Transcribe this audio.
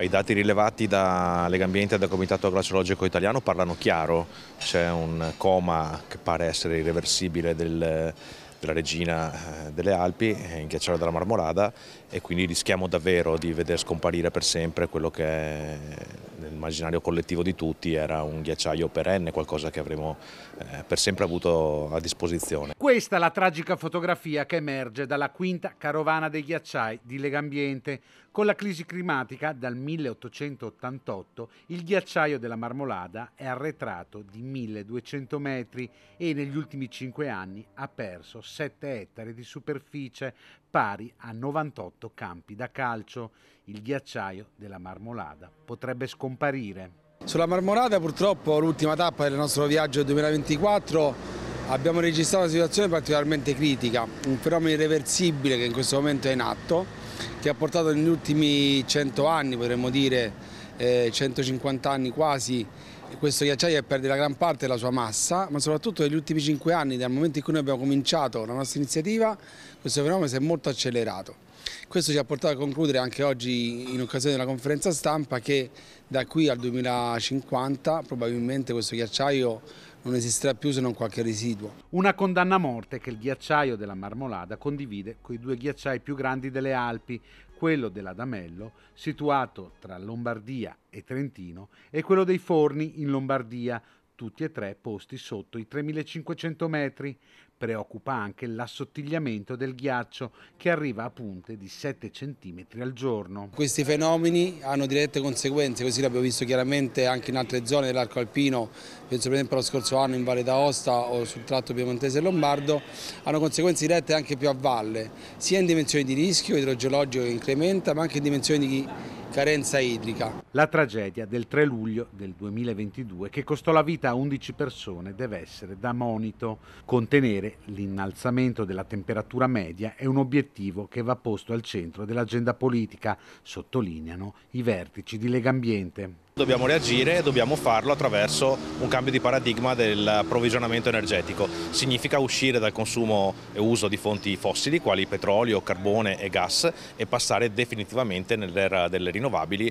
I dati rilevati da Legambiente e dal Comitato Glaciologico Italiano parlano chiaro, c'è un coma che pare essere irreversibile della regina delle Alpi, in ghiacciaio della Marmolada, e quindi rischiamo davvero di veder scomparire per sempre quello che nell'immaginario collettivo di tutti era un ghiacciaio perenne, qualcosa che avremo per sempre avuto a disposizione. Questa è la tragica fotografia che emerge dalla quinta carovana dei ghiacciai di Legambiente. Con la crisi climatica dal 1888 il ghiacciaio della Marmolada è arretrato di 1200 metri e negli ultimi 5 anni ha perso 7 ettari di superficie, pari a 98 campi da calcio. Il ghiacciaio della Marmolada potrebbe scomparire. Sulla Marmolada purtroppo l'ultima tappa del nostro viaggio 2024 abbiamo registrato una situazione particolarmente critica, un fenomeno irreversibile che in questo momento è in atto, che ha portato negli ultimi 100 anni, potremmo dire 150 anni quasi, questo ghiacciaio a perdere la gran parte della sua massa, ma soprattutto negli ultimi 5 anni, dal momento in cui noi abbiamo cominciato la nostra iniziativa, questo fenomeno si è molto accelerato. Questo ci ha portato a concludere anche oggi, in occasione della conferenza stampa, che da qui al 2050 probabilmente questo ghiacciaio non esisterà più se non qualche residuo. Una condanna a morte che il ghiacciaio della Marmolada condivide con i 2 ghiacciai più grandi delle Alpi, quello dell'Adamello, situato tra Lombardia e Trentino, e quello dei Forni in Lombardia, tutti e 3 posti sotto i 3500 metri. Preoccupa anche l'assottigliamento del ghiaccio, che arriva a punte di 7 centimetri al giorno. Questi fenomeni hanno dirette conseguenze, così l'abbiamo visto chiaramente anche in altre zone dell'arco alpino, penso per esempio lo scorso anno in Valle d'Aosta o sul tratto piemontese e lombardo, hanno conseguenze dirette anche più a valle, sia in dimensioni di rischio idrogeologico che incrementa, ma anche in dimensioni di carenza idrica. La tragedia del 3 luglio del 2022, che costò la vita a 11 persone, deve essere da monito. Contenere l'innalzamento della temperatura media è un obiettivo che va posto al centro dell'agenda politica, sottolineano i vertici di Legambiente. Dobbiamo reagire e dobbiamo farlo attraverso un cambio di paradigma dell'approvvigionamento energetico. Significa uscire dal consumo e uso di fonti fossili quali petrolio, carbone e gas e passare definitivamente nell'era delle rinnovabili